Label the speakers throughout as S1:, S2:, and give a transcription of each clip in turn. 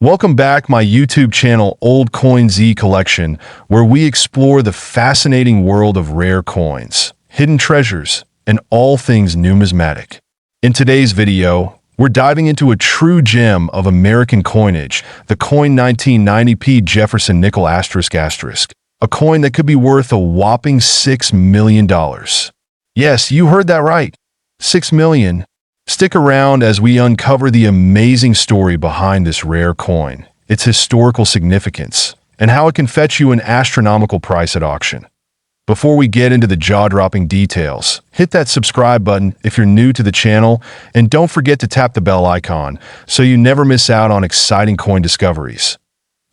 S1: Welcome back my YouTube channel Old Coin Z Collection, where we explore the fascinating world of rare coins, hidden treasures, and all things numismatic. In today's video, we're diving into a true gem of American coinage, the coin 1990 P Jefferson Nickel ***, a coin that could be worth a whopping $6 million. Yes, you heard that right, $6 million. Stick around as we uncover the amazing story behind this rare coin, its historical significance, and how it can fetch you an astronomical price at auction. Before we get into the jaw-dropping details, hit that subscribe button if you're new to the channel, and don't forget to tap the bell icon so you never miss out on exciting coin discoveries.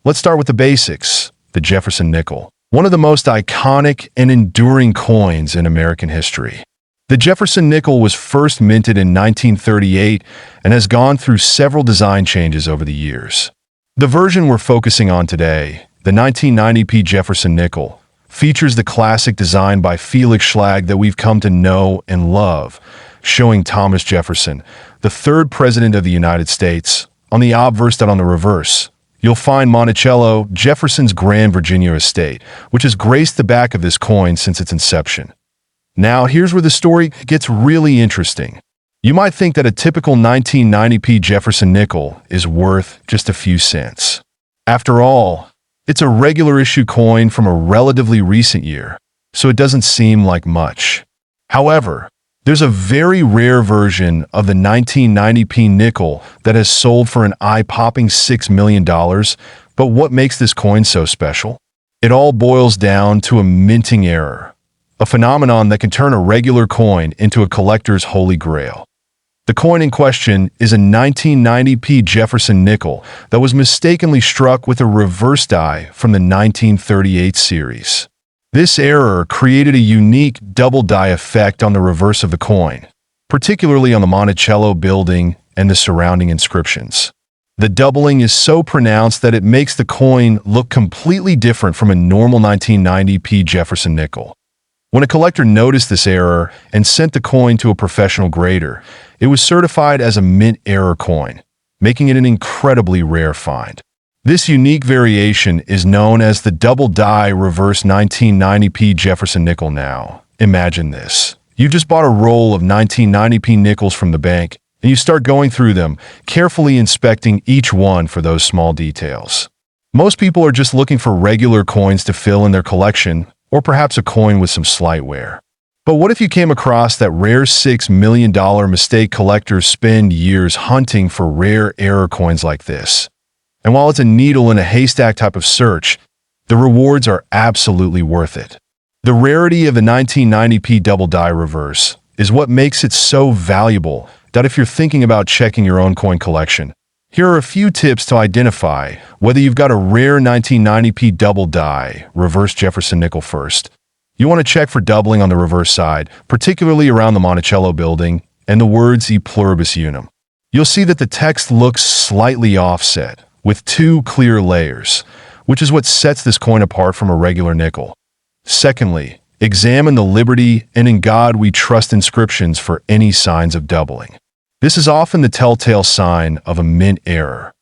S1: Let's start with the basics, the Jefferson Nickel, one of the most iconic and enduring coins in American history. The Jefferson Nickel was first minted in 1938 and has gone through several design changes over the years. The version we're focusing on today, the 1990 P Jefferson Nickel, features the classic design by Felix Schlag that we've come to know and love, showing Thomas Jefferson, the third president of the United States, on the obverse and on the reverse. You'll find Monticello, Jefferson's Grand Virginia estate, which has graced the back of this coin since its inception. Now, here's where the story gets really interesting. You might think that a typical 1990 P Jefferson Nickel is worth just a few cents. After all, it's a regular issue coin from a relatively recent year, so it doesn't seem like much. However, there's a very rare version of the 1990 P nickel that has sold for an eye-popping $6 million, but what makes this coin so special? It all boils down to a minting error, a phenomenon that can turn a regular coin into a collector's holy grail. The coin in question is a 1990 P Jefferson Nickel that was mistakenly struck with a reverse die from the 1938 series. This error created a unique double die effect on the reverse of the coin, particularly on the Monticello building and the surrounding inscriptions. The doubling is so pronounced that it makes the coin look completely different from a normal 1990 P Jefferson Nickel. When a collector noticed this error and sent the coin to a professional grader, it was certified as a mint error coin, making it an incredibly rare find. This unique variation is known as the double die reverse 1990 P Jefferson Nickel. Now, imagine this. You just bought a roll of 1990 P nickels from the bank, and you start going through them, carefully inspecting each one for those small details. Most people are just looking for regular coins to fill in their collection, or perhaps a coin with some slight wear. But what if you came across that rare $6 million mistake? Collectors spend years hunting for rare error coins like this. And while it's a needle in a haystack type of search, the rewards are absolutely worth it. The rarity of the 1990 P double die reverse is what makes it so valuable that if you're thinking about checking your own coin collection, here are a few tips to identify whether you've got a rare 1990 P double die reverse Jefferson Nickel. First, you want to check for doubling on the reverse side, particularly around the Monticello building and the words E pluribus unum. You'll see that the text looks slightly offset, with two clear layers, which is what sets this coin apart from a regular nickel. Secondly, examine the Liberty and In God We Trust inscriptions for any signs of doubling. This is often the telltale sign of a mint error.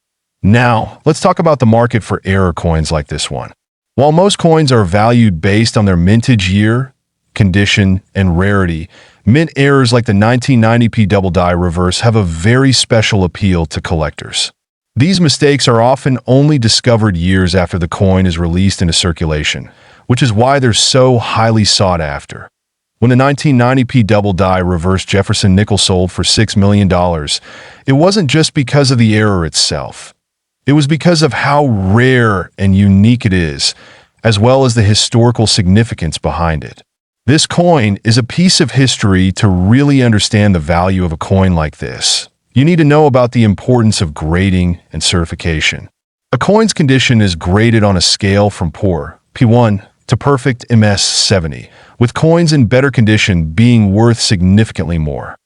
S1: Now, let's talk about the market for error coins like this one. While most coins are valued based on their mintage year, condition, and rarity, mint errors like the 1990 P double die reverse have a very special appeal to collectors. These mistakes are often only discovered years after the coin is released into circulation, which is why they're so highly sought after. When the 1990 P double die reverse Jefferson Nickel sold for $6 million, it wasn't just because of the error itself. It was because of how rare and unique it is, as well as the historical significance behind it. This coin is a piece of history. To really understand the value of a coin like this, you need to know about the importance of grading and certification. A coin's condition is graded on a scale from poor, P1, to perfect, MS 70, with coins in better condition being worth significantly more.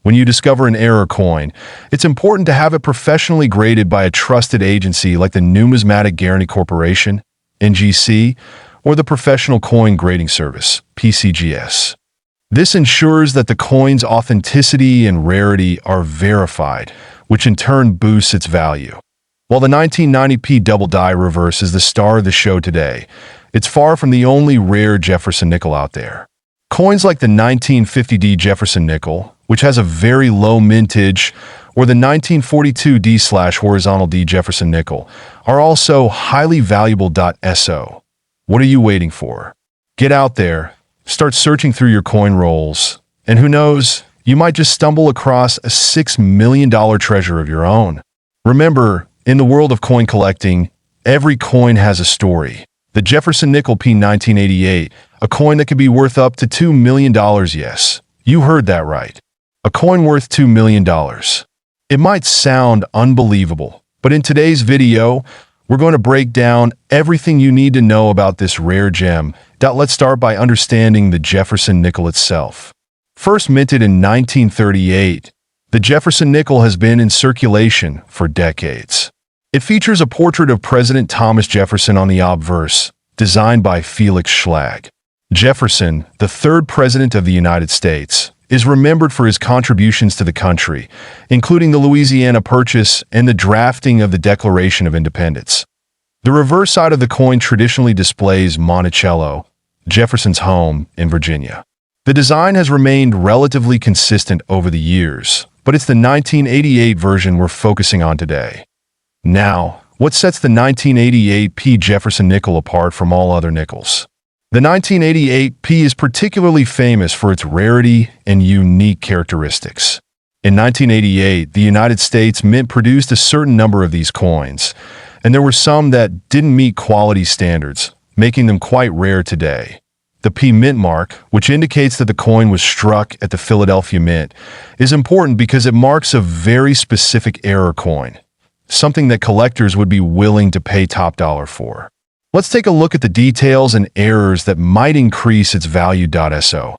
S1: When you discover an error coin, it's important to have it professionally graded by a trusted agency like the Numismatic Guarantee Corporation, NGC, or the Professional Coin Grading Service, PCGS. This ensures that the coin's authenticity and rarity are verified, which in turn boosts its value. While the 1990 P double die reverse is the star of the show today, it's far from the only rare Jefferson nickel out there. Coins like the 1950 D Jefferson nickel, which has a very low mintage, or the 1942 D/horizontal D Jefferson nickel, are also highly valuable. So, what are you waiting for? Get out there, start searching through your coin rolls, and who knows, you might just stumble across a $6 million treasure of your own. Remember, in the world of coin collecting, every coin has a story. The Jefferson Nickel P 1988, a coin that could be worth up to $2 million, yes, you heard that right. A coin worth $2 million. It might sound unbelievable, but in today's video, we're going to break down everything you need to know about this rare gem. Let's start by understanding the Jefferson Nickel itself. First minted in 1938, the Jefferson Nickel has been in circulation for decades. It features a portrait of President Thomas Jefferson on the obverse, designed by Felix Schlag. Jefferson, the third president of the United States, is remembered for his contributions to the country, including the Louisiana Purchase and the drafting of the Declaration of Independence. The reverse side of the coin traditionally displays Monticello, Jefferson's home in Virginia. The design has remained relatively consistent over the years, but it's the 1988 version we're focusing on today. Now, what sets the 1988 P Jefferson Nickel apart from all other nickels? The 1988 P is particularly famous for its rarity and unique characteristics. In 1988, the United States Mint produced a certain number of these coins, and there were some that didn't meet quality standards, making them quite rare today. The P Mint mark, which indicates that the coin was struck at the Philadelphia Mint, is important because it marks a very specific error coin, something that collectors would be willing to pay top dollar for. Let's take a look at the details and errors that might increase its value. So,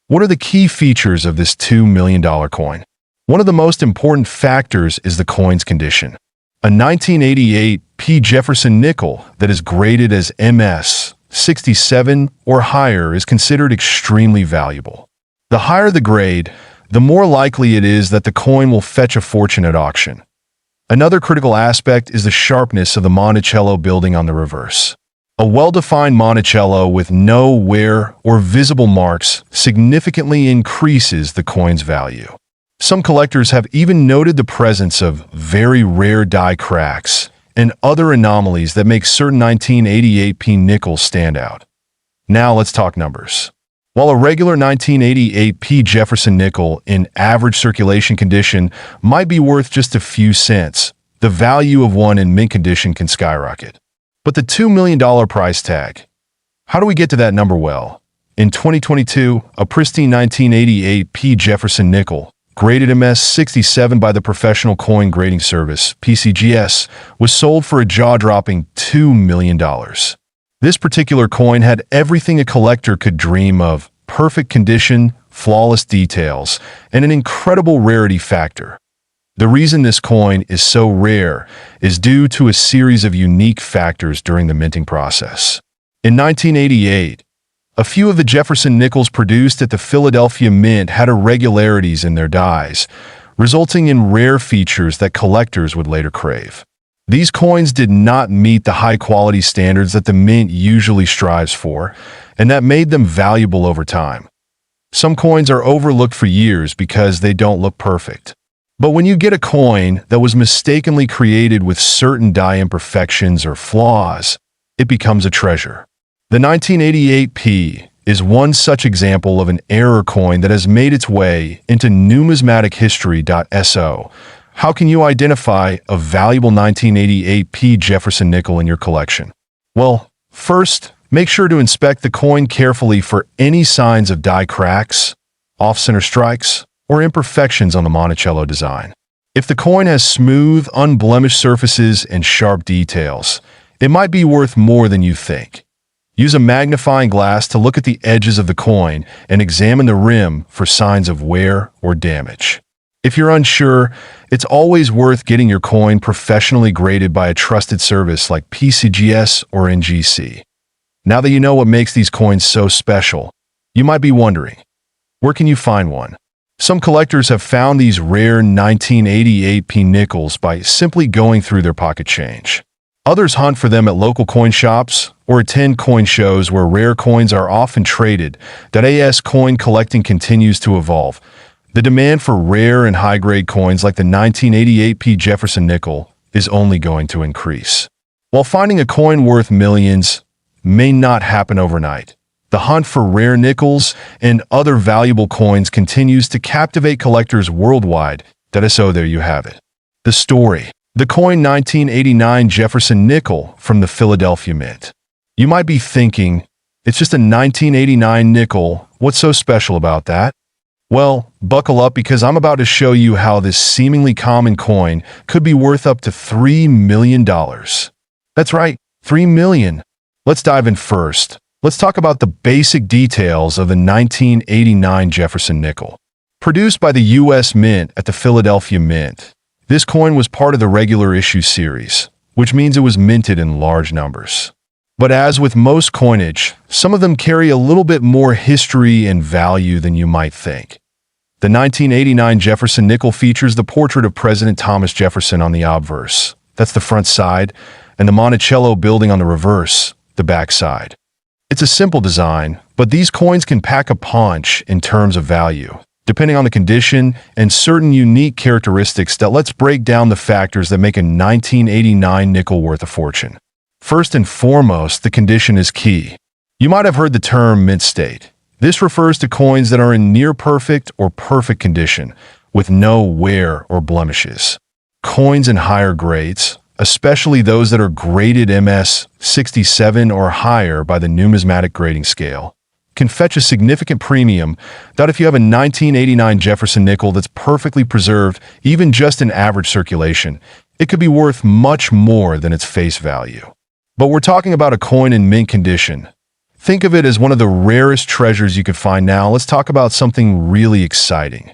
S1: what are the key features of this $2 million coin? One of the most important factors is the coin's condition. A 1988 P Jefferson Nickel that is graded as MS 67 or higher is considered extremely valuable. The higher the grade, the more likely it is that the coin will fetch a fortune at auction. Another critical aspect is the sharpness of the Monticello building on the reverse. A well-defined Monticello with no wear or visible marks significantly increases the coin's value. Some collectors have even noted the presence of very rare die cracks and other anomalies that make certain 1988 P nickels stand out. Now let's talk numbers. While a regular 1988 P Jefferson Nickel in average circulation condition might be worth just a few cents, the value of one in mint condition can skyrocket. But the $2 million price tag, how do we get to that number? Well, in 2022, a pristine 1988 P Jefferson Nickel, graded MS 67 by the Professional Coin Grading Service, PCGS, was sold for a jaw-dropping $2 million. This particular coin had everything a collector could dream of: perfect condition, flawless details, and an incredible rarity factor. The reason this coin is so rare is due to a series of unique factors during the minting process. In 1988, a few of the Jefferson nickels produced at the Philadelphia Mint had irregularities in their dies, resulting in rare features that collectors would later crave. These coins did not meet the high-quality standards that the Mint usually strives for, and that made them valuable over time. Some coins are overlooked for years because they don't look perfect. But when you get a coin that was mistakenly created with certain die imperfections or flaws, it becomes a treasure. The 1988 P is one such example of an error coin that has made its way into numismatic history. So, how can you identify a valuable 1988 P Jefferson Nickel in your collection? Well, first, make sure to inspect the coin carefully for any signs of die cracks, off-center strikes, or imperfections on the Monticello design. If the coin has smooth, unblemished surfaces and sharp details, it might be worth more than you think. Use a magnifying glass to look at the edges of the coin and examine the rim for signs of wear or damage. If you're unsure, it's always worth getting your coin professionally graded by a trusted service like PCGS or NGC. Now that you know what makes these coins so special, you might be wondering, where can you find one? Some collectors have found these rare 1988 P nickels by simply going through their pocket change. Others hunt for them at local coin shops or attend coin shows where rare coins are often traded. As coin collecting continues to evolve, the demand for rare and high-grade coins like the 1988 P Jefferson Nickel is only going to increase. While finding a coin worth millions may not happen overnight, the hunt for rare nickels and other valuable coins continues to captivate collectors worldwide. So there you have it. The story. The coin 1989 Jefferson Nickel from the Philadelphia Mint. You might be thinking, it's just a 1989 nickel, what's so special about that? Well, buckle up because I'm about to show you how this seemingly common coin could be worth up to $3 million. That's right, $3 million. Let's dive in first. Let's talk about the basic details of the 1989 Jefferson Nickel. Produced by the U.S. Mint at the Philadelphia Mint, this coin was part of the regular issue series, which means it was minted in large numbers. But as with most coinage, some of them carry a little bit more history and value than you might think. The 1989 Jefferson Nickel features the portrait of President Thomas Jefferson on the obverse, that's the front side, and the Monticello building on the reverse, the back side. It's a simple design, but these coins can pack a punch in terms of value, depending on the condition and certain unique characteristics. Let's break down the factors that make a 1989 nickel worth a fortune. First and foremost, the condition is key. You might have heard the term mint state. This refers to coins that are in near perfect or perfect condition, with no wear or blemishes. Coins in higher grades, especially those that are graded MS 67 or higher by the numismatic grading scale, can fetch a significant premium. That if you have a 1989 Jefferson Nickel that's perfectly preserved, even just in average circulation, it could be worth much more than its face value. But we're talking about a coin in mint condition. Think of it as one of the rarest treasures you could find. Now, let's talk about something really exciting.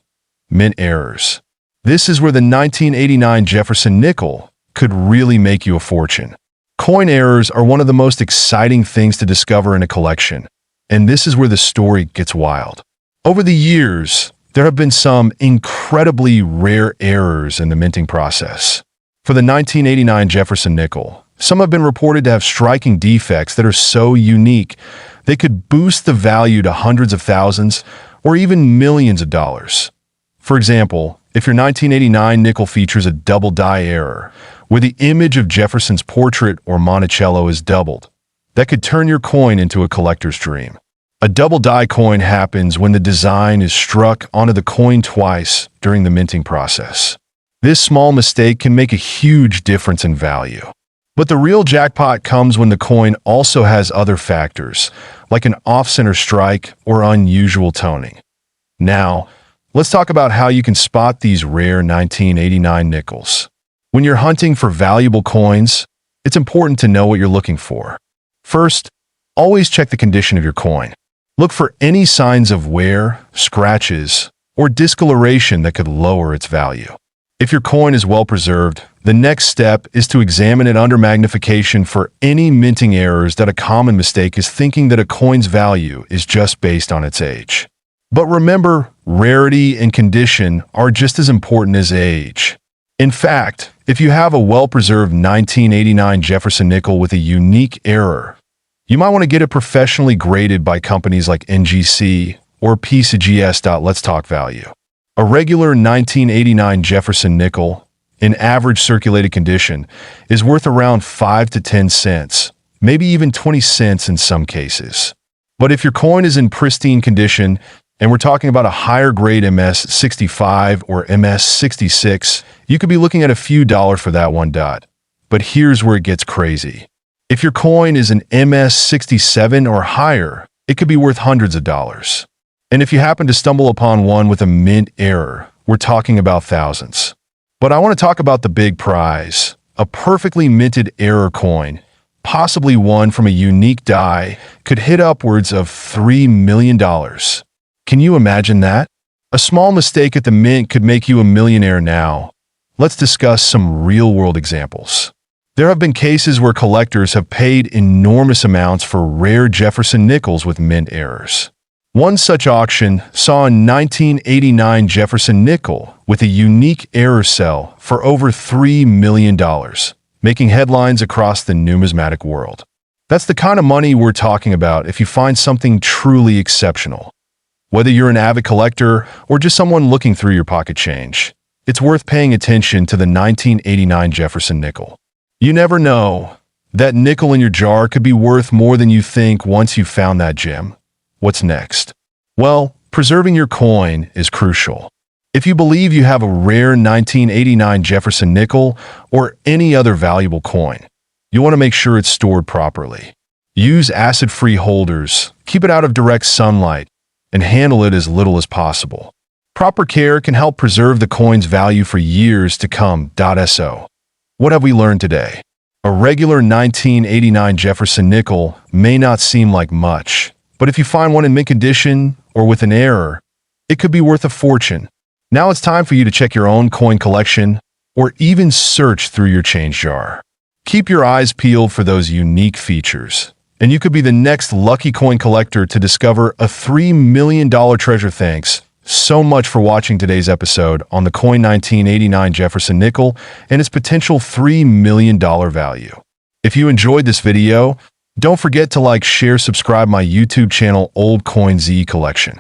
S1: Mint errors. This is where the 1989 Jefferson Nickel could really make you a fortune. Coin errors are one of the most exciting things to discover in a collection. And this is where the story gets wild. Over the years, there have been some incredibly rare errors in the minting process. For the 1989 Jefferson Nickel, some have been reported to have striking defects that are so unique they could boost the value to hundreds of thousands or even millions of dollars. For example, if your 1989 nickel features a double die error, where the image of Jefferson's portrait or Monticello is doubled, that could turn your coin into a collector's dream. A double die coin happens when the design is struck onto the coin twice during the minting process. This small mistake can make a huge difference in value. But the real jackpot comes when the coin also has other factors, like an off-center strike or unusual toning. Now, let's talk about how you can spot these rare 1989 nickels. When you're hunting for valuable coins, it's important to know what you're looking for. First, always check the condition of your coin. Look for any signs of wear, scratches, or discoloration that could lower its value. If your coin is well preserved, the next step is to examine it under magnification for any minting errors. That a common mistake is thinking that a coin's value is just based on its age. But remember, rarity and condition are just as important as age. In fact, if you have a well-preserved 1989 Jefferson Nickel with a unique error, you might want to get it professionally graded by companies like NGC or PCGS. Let's talk value. A regular 1989 Jefferson Nickel, in average circulated condition, is worth around 5 to 10 cents, maybe even 20 cents in some cases. But if your coin is in pristine condition, and we're talking about a higher grade MS 65 or MS 66, you could be looking at a few dollars for that one. But here's where it gets crazy. If your coin is an MS 67 or higher, it could be worth hundreds of dollars. And if you happen to stumble upon one with a mint error, we're talking about thousands. But I want to talk about the big prize, a perfectly minted error coin, possibly one from a unique die, could hit upwards of $3 million. Can you imagine that? A small mistake at the mint could make you a millionaire now. Let's discuss some real-world examples. There have been cases where collectors have paid enormous amounts for rare Jefferson nickels with mint errors. One such auction saw a 1989 Jefferson nickel with a unique error sell for over $3 million, making headlines across the numismatic world. That's the kind of money we're talking about if you find something truly exceptional. Whether you're an avid collector or just someone looking through your pocket change, it's worth paying attention to the 1989 Jefferson nickel. You never know. That nickel in your jar could be worth more than you think once you've found that gem. What's next? Well, preserving your coin is crucial. If you believe you have a rare 1989 Jefferson nickel or any other valuable coin, you want to make sure it's stored properly. Use acid-free holders, keep it out of direct sunlight, and handle it as little as possible. Proper care can help preserve the coin's value for years to come. So, what have we learned today? A regular 1989 Jefferson nickel may not seem like much, but if you find one in mint condition or with an error, it could be worth a fortune. Now it's time for you to check your own coin collection or even search through your change jar. Keep your eyes peeled for those unique features, and you could be the next lucky coin collector to discover a $3 million treasure. Thanks so much for watching today's episode on the coin 1989 Jefferson Nickel and its potential $3 million value. If you enjoyed this video, don't forget to like, share, subscribe my YouTube channel Old Coin Z Collection.